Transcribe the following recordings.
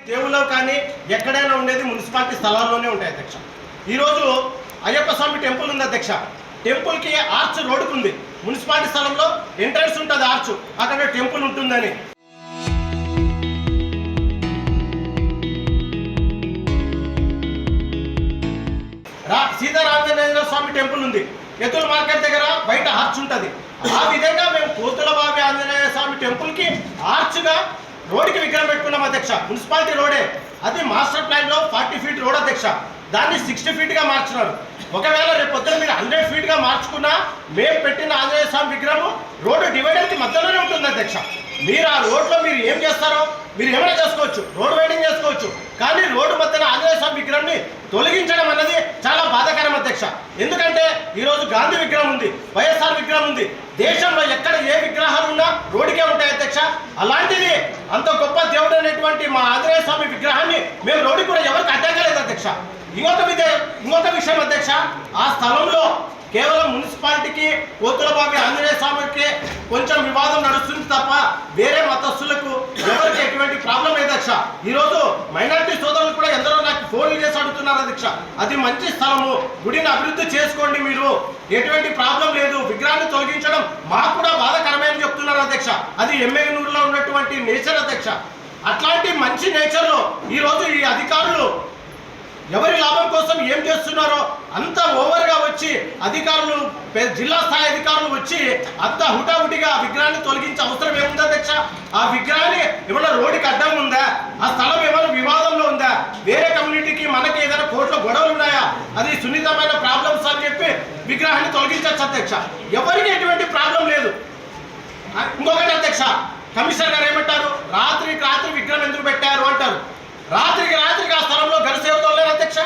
దేవుల్లో కానీ ఎక్కడైనా ఉండేది మున్సిపాలిటీ స్థలాల్లోనే ఉంటాయి అధ్యక్ష. ఈరోజు అయ్యప్ప స్వామి టెంపుల్ ఉంది అధ్యక్ష. టెంపుల్కి ఆర్చ్ రోడ్డుకు ఉంది. మున్సిపాలిటీ స్థలంలో ఎంట్రన్స్ ఉంటుంది ఆర్చ్, అక్కడ టెంపుల్ ఉంటుందని. సీతారామచంద్ర స్వామి టెంపుల్ ఉంది. ఎత్తుల మార్కెట్ దగ్గర బయట ఆర్చ్ ఉంటుంది. ఆ విధంగా మేము కోతులబావి ఆంజనేయ స్వామి టెంపుల్కి ఆర్చ్గా రోడ్డుకి విగ్రహం పెట్టుకున్నాం అధ్యక్ష. మున్సిపాలిటీ రోడే అది. మాస్టర్ ప్లాన్లో 40 ఫీట్ రోడ్ అధ్యక్ష. దాన్ని 60 ఫీట్గా మార్చినారు. ఒకవేళ రేపు పొద్దున మీరు 100 ఫీట్గా మార్చుకున్నా మేము పెట్టిన ఆంజనేయ స్వామి విగ్రహం రోడ్డు డివైడర్కి మధ్యలోనే ఉంటుంది అధ్యక్ష. మీరు ఆ రోడ్లో మీరు ఏం చేస్తారో మీరు ఏమైనా చేసుకోవచ్చు, రోడ్ వైడింగ్ చేసుకోవచ్చు. కానీ రోడ్డు మధ్యన ఆంజనేయ స్వామి విగ్రహాన్ని తొలగించడం అన్నది చాలా బాధాకరం అధ్యక్ష. ఎందుకంటే ఈరోజు గాంధీ విగ్రహం ఉంది, వైఎస్ఆర్ విగ్రహం ఉంది. దేశంలో ఎక్కడ ఏ విగ్రహాలు ఉన్నా రోడ్డుకే ఉంటాయి అధ్యక్ష. అలాంటిది అంత గొప్ప దేవుడు అనేటువంటి మా ఆంజనేయ స్వామి విగ్రహాన్ని మేము రోడ్డు కూడా ఎవరికి అడ్డంకలేదు అధ్యక్ష. ఇంకొక విషయం అధ్యక్ష, ఆ స్థలంలో కేవలం మున్సిపాలిటీకి కోతులబావి ఆంజనేయ స్వామికి కొంచెం వివాదం నడుస్తుంది తప్ప వేరే మతస్థులకు ఎవరికి ఎటువంటి ప్రాబ్లం లేదు అధ్యక్ష. ఈరోజు మైనారిటీ సోదరులు కూడా ఎందరో నాకు ఫోన్లు చేసి అడుగుతున్నారు అధ్యక్ష. అది మంచి స్థలము, గుడిని అభివృద్ధి చేసుకోండి, మీరు ఎటువంటి ప్రాబ్లం లేదు, విగ్రహాన్ని తొలగించడం మాకు కూడా బాధాకరమని చెప్తున్నారు అధ్యక్ష. అది ఎమ్మెగనూరులో ఉన్నటువంటి నేచర్ అధ్యక్ష. అట్లాంటి మంచి నేచర్లో ఈరోజు ఈ అధికారులు ఎవరి లాభం కోసం ఏం చేస్తున్నారో అంత ఓవర్గా వచ్చి అధికారులు, జిల్లా స్థాయి అధికారులు వచ్చి అంత హుటాహుటిగా ఆ విగ్రహాన్ని తొలగించే అవసరం ఏముందా అధ్యక్ష? ఆ విగ్రహాన్ని ఏమైనా రోడ్డుకి అడ్డం ఉందా? ఆ స్థలం ఏమైనా వివాదంలో ఉందా? వేరే కమ్యూనిటీకి మనకి ఏదైనా కోర్టులో గొడవలు ఉన్నాయా? అది సున్నితమైన ప్రాబ్లమ్స్ అని చెప్పి విగ్రహాన్ని తొలగించవచ్చు అధ్యక్ష. ఎవరికి ఎటువంటి ప్రాబ్లం లేదు. ఇంకొకటి అధ్యక్ష, కమిషనర్ గారు ఏమంటారు, రాత్రికి రాత్రి విగ్రహం ఎందుకు పెట్టారు అంటారు. రాత్రికి ఆ స్థలంలో గరుసేవతో లేరు అధ్యక్ష.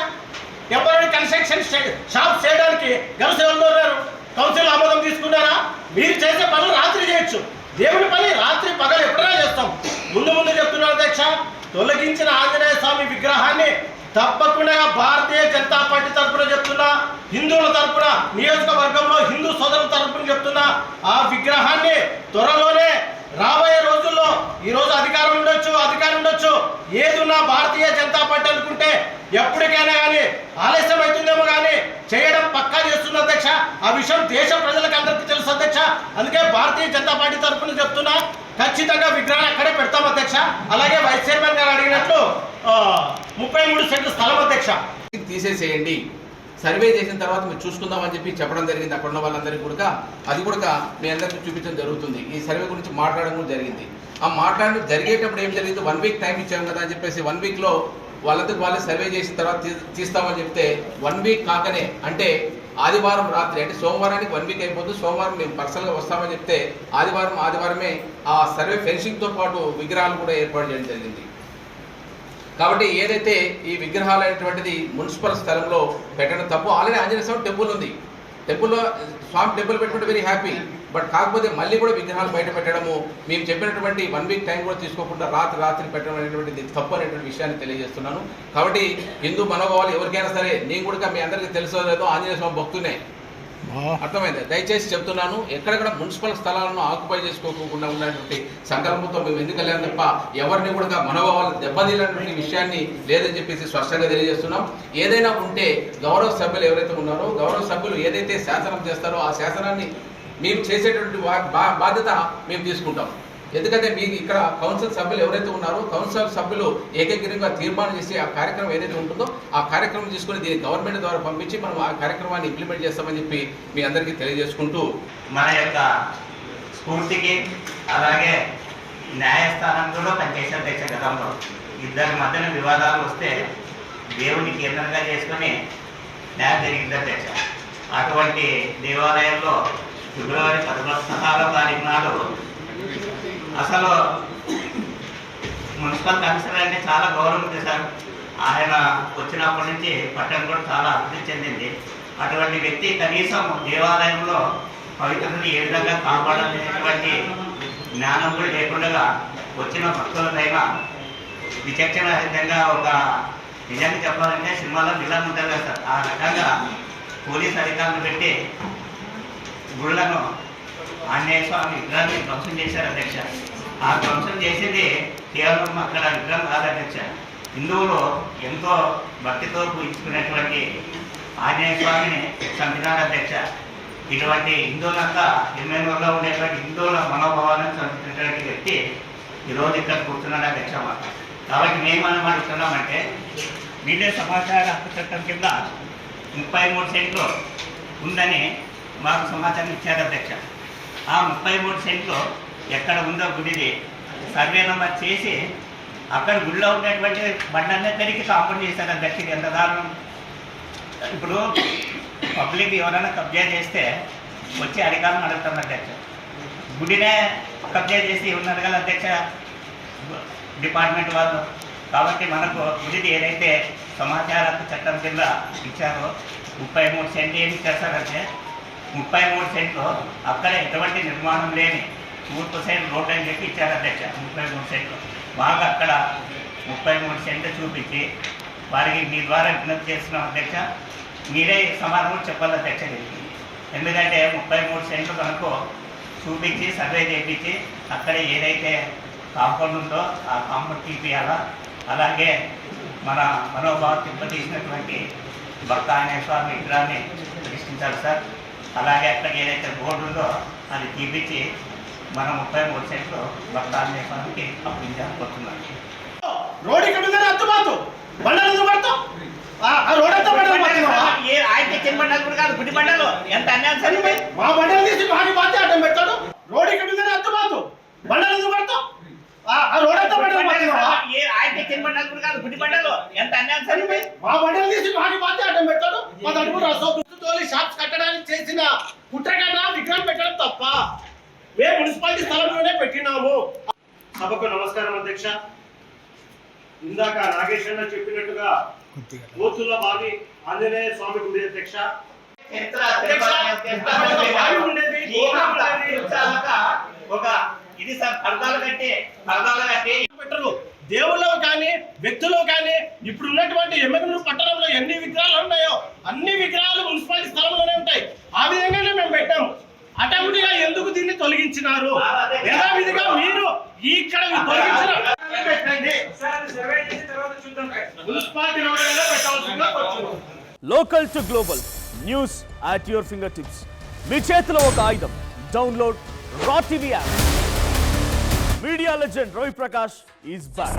టెంపరీ కన్స్ట్రక్షన్ షాప్ చేయడానికి గరుసేవలతో లేరు. కౌన్సిల్ ఆమోదం తీసుకున్నారా? మీరు చేసే పనులు రాత్రి చేయొచ్చు. దేవుని పని రాత్రి పగలు ఎప్పుడైనా చేస్తాం. ముందు చెప్తున్నారు అధ్యక్ష, తొలగించిన ఆంజనేయ స్వామి విగ్రహాన్ని తప్పకుండా భారతీయ జనతా పార్టీ తరఫున చెప్తున్నా, హిందువుల తరఫున, నియోజకవర్గంలో హిందూ సోదరుల తరఫున చెప్తున్నా, ఆ విగ్రహాన్ని త్వరలోనే రాబోయే రోజుల్లో, ఈరోజు అధికారం ఉండొచ్చు, ఏదున్నా భారతీయ జనతా పార్టీ అనుకుంటే ఎప్పటికైనా కానీ ఆలస్యం అవుతుందేమో కానీ చేయడం పక్కా చేస్తుంది అధ్యక్ష. ఆ విషయం దేశ ప్రజలకు అందరికీ తెలుసు అధ్యక్ష. అందుకే భారతీయ జనతా పార్టీ తరఫున చెప్తున్నా, ఖచ్చితంగా విగ్రహాన్ని అక్కడే పెడతాం అధ్యక్ష. అలాగే వైస్ చైర్మన్ గారు అడిగినట్లు 33 సెంట్లు స్థలం అధ్యక్ష. తీసేసేయండి, సర్వే చేసిన తర్వాత మీరు చూసుకుందామని చెప్పి చెప్పడం జరిగింది అక్కడ ఉన్న వాళ్ళందరికీ కూడా. అది కూడా మీ అందరికీ చూపించడం జరుగుతుంది. ఈ సర్వే గురించి మాట్లాడడం కూడా జరిగింది. ఆ మాట్లాడడం జరిగేటప్పుడు ఏం జరిగింది, 1 వీక్ టైం ఇచ్చాము కదా అని చెప్పేసి 1 వీక్లో వాళ్ళందరికీ వాళ్ళే సర్వే చేసిన తర్వాత తీస్తామని చెప్తే 1 వీక్ కాకనే, అంటే ఆదివారం రాత్రి, అంటే సోమవారానికి 1 వీక్ అయిపోతుంది, సోమవారం మేము పర్సనల్గా వస్తామని చెప్తే ఆదివారమే ఆ సర్వే ఫెన్సింగ్తో పాటు విగ్రహాలు కూడా ఏర్పాటు చేయడం జరిగింది. కాబట్టి ఏదైతే ఈ విగ్రహాలు అనేటువంటిది మున్సిపల్ స్థలంలో పెట్టడం తప్పు. ఆల్రెడీ ఆంజనేయ స్వామి టెంపుల్ ఉంది, టెంపుల్లో స్వామి టెంపుల్ పెట్టుకుంటే వెరీ హ్యాపీ. బట్ కాకపోతే మళ్ళీ కూడా విగ్రహాలు బయట పెట్టడము, మేము చెప్పినటువంటి 1 వీక్ టైం కూడా తీసుకోకుండా రాత్రి పెట్టడం అనేటువంటిది తప్పు అనేటువంటి విషయాన్ని తెలియజేస్తున్నాను. కాబట్టి హిందూ మనోభావాలు ఎవరికైనా సరే, నేను కూడా మీ అందరికీ తెలుసో లేదో ఆంజనేయ స్వామి భక్తునే, అర్థమైంది. దయచేసి చెప్తున్నాను, ఎక్కడెక్కడ మున్సిపల్ స్థలాలను ఆక్యుపై చేసుకోకుండా ఉన్నటువంటి సంకల్పంతో మేము ఎందుకు వెళ్ళాను తప్ప ఎవరిని కూడా మనోభావాలు దెబ్బతీలటువంటి విషయాన్ని లేదని చెప్పేసి స్పష్టంగా తెలియజేస్తున్నాం. ఏదైనా ఉంటే గౌరవ సభ్యులు ఎవరైతే ఉన్నారో, గౌరవ సభ్యులు ఏదైతే శాసనం చేస్తారో ఆ శాసనాన్ని మేము చేసేటువంటి బాధ్యత మేము తీసుకుంటాం. ఎందుకంటే మీకు ఇక్కడ కౌన్సిల్ సభ్యులు ఎవరైతే ఉన్నారో కౌన్సిల్ సభ్యులు ఏకగ్రీవంగా తీర్మానం చేసి ఆ కార్యక్రమం ఏదైతే ఉంటుందో ఆ కార్యక్రమం తీసుకుని దీన్ని గవర్నమెంట్ ద్వారా పంపించి మనం ఆ కార్యక్రమాన్ని ఇంప్లిమెంట్ చేస్తామని చెప్పి మీ అందరికీ తెలియజేసుకుంటూ, మన యొక్క స్ఫూర్తికి అలాగే న్యాయస్థానంలో పనిచేసే అధ్యక్ష గతంలో ఇద్దరి మధ్యన వివాదాలు వస్తే దేవుని కేంద్రంగా చేసుకొని న్యాయం జరిగింది అధ్యక్ష. అటువంటి దేవాలయంలో ఫిబ్రవరి 16వ తారీఖు నాడు అసలు మున్సిపల్ కమిషనర్ అంటే చాలా గౌరవం చేశారు. ఆయన వచ్చినప్పటి నుంచి పట్టణం కూడా చాలా అభివృద్ధి చెందింది. అటువంటి వ్యక్తి కనీసం దేవాలయంలో పవిత్రతను ఏ విధంగా కాపాడాలనేటువంటి జ్ఞానం కూడా లేకుండా వచ్చిన భక్తులపైన విచక్షణరహితంగా ఒక నిజంగా చెప్పాలంటే సినిమాలో విలన్ ఉంటారు కదా సార్, ఆ రకంగా పోలీస్ అధికారులు పెట్టి గుళ్ళను ఆంజనేయ స్వామి విగ్రహాన్ని ధ్వంసం చేశారు అధ్యక్ష. ఆ ధ్వంసం చేసేది కేవలం అక్కడ విగ్రహం కాదు అధ్యక్ష, హిందువులు ఎంతో భక్తితో పూజించుకునేటువంటి ఆంజనేయ స్వామిని చంపినాడు అధ్యక్ష. ఇటువంటి హిందువులంతా ఎమ్మెల్యేలో ఉండేటువంటి హిందువుల మనోభావాలను చంపినటువంటి వ్యక్తి ఈరోజు ఇక్కడ కూర్చున్నాడు అధ్యక్ష. కాబట్టి మేము అడుగుతున్నామంటే మీడియా సమాచార హక్కు చట్టం కింద 33 సెంట్లు ఉందని మాకు సమాచారం ఇచ్చారు అధ్యక్ష. ఆ 33 సెంట్లు ఎక్కడ ఉందో గుడిది సర్వే నెంబర్ చేసి అక్కడ గుడిలో ఉండేటువంటి బండన్నిటికి కాంపౌండ్ చేశారు అధ్యక్ష. ఎంత దారుణం! ఇప్పుడు పబ్లిక్ ఎవరైనా కబ్జా చేస్తే వచ్చి అధికారం అడుగుతాం అధ్యక్ష. గుడినే కబ్జా చేసి ఉన్నారు కదా అధ్యక్ష డిపార్ట్మెంట్ వాళ్ళు. కాబట్టి మనకు గుడిది ఏదైతే సమాచార హక్కు చట్టం కింద ఇచ్చారో 33 సెంట్లు ఏమి చేస్తారంటే 33 సెంట్లు అక్కడ ఎటువంటి నిర్మాణం లేని తూర్పు సైడ్ రోడ్ అని చెప్పి ఇచ్చారు అధ్యక్ష. 33 సెంట్లు బాగా అక్కడ 33 సెంట్లు చూపించి వారికి మీ ద్వారా విజ్ఞప్తి చేస్తున్నాం అధ్యక్ష. మీరే సమాధానం చెప్పాలి అధ్యక్ష. ఎందుకంటే 33 సెంట్లు కనుక చూపించి సర్వే చేయించి అక్కడ ఏదైతే కాంపౌండ్ ఉందో ఆ కాంపౌండ్ తీపియాలా. అలాగే మన మనోభావం తిప్పతీసినటువంటి భక్త ఆంజనేయ స్వామి విగ్రహాన్ని ప్రతిష్ఠించాలి సార్. అలాగే అక్కడ ఏదైతే బోర్డు ఉందో అది తీపిచ్చి మనం 33 సెంట్లు భక్త ఆంజనేయ స్వామికి అప్పించాలనుకుంటున్నాం. రోడ్ ఇక్కడ ఉందని అర్థమాతు బండలు పడతాం రోడ్ అంతా ఆయన తెచ్చిన బండలు కూడా కాదు, గుడి బండలు. ఎంత అన్యాయం సార్! మా బండలు తీసి మాకు బాధ్యత అడ్డం పెడతాడు. రోడ్ ఇక్కడ ఉందని అర్థమాతు బండలు పడతాం రోడ్ అంతా ఆయన తెచ్చిన బండలు కూడా కాదు, గుడి బండలు. ఎంత అన్యాయం సార్! మా బండలు తీసి మాకు బాధ్యత అడ్డం పెడతాడు. మా అడుగులు షాప్స్ కట్టడానికి చేసిన కుట్ర కన్నా విగ్రహం పెట్టడం తప్ప మేము మున్సిపాలిటీ స్థలంలోనే పెట్టినాము. సభకు నమస్కారం అధ్యక్ష. ఇందాక నాగేష్ అన్న చెప్పినట్టుగా కోతుల బావి ఆంజనేయ స్వామి గుడి అధ్యక్ష. ఒక ఇది సార్ పరదాలు కట్టి పెట్టరు. దేవుళ్ళు కానీ వ్యక్తులు కానీ ఇప్పుడు ఉన్నటువంటి ఎమ్మెల్యేలు పట్టణంలో ఎన్ని విగ్రహాలు ఉన్నాయో అన్ని విగ్రహాలు మున్సిపాలిటీ స్థలంలోనే ఉంటాయి. ఆ విధంగానే మేము పెట్టాము. అటెంప్ట్ గా ఎందుకు దీన్ని తొలగించినారు? యథావిధిగా మీరు ఇక్కడ తొలగించిన municipality local to global news at your finger tips. మీ చేతిలో ఒక ఆయుధం. Download Raw TV app. Media legend Ravi Prakash is back.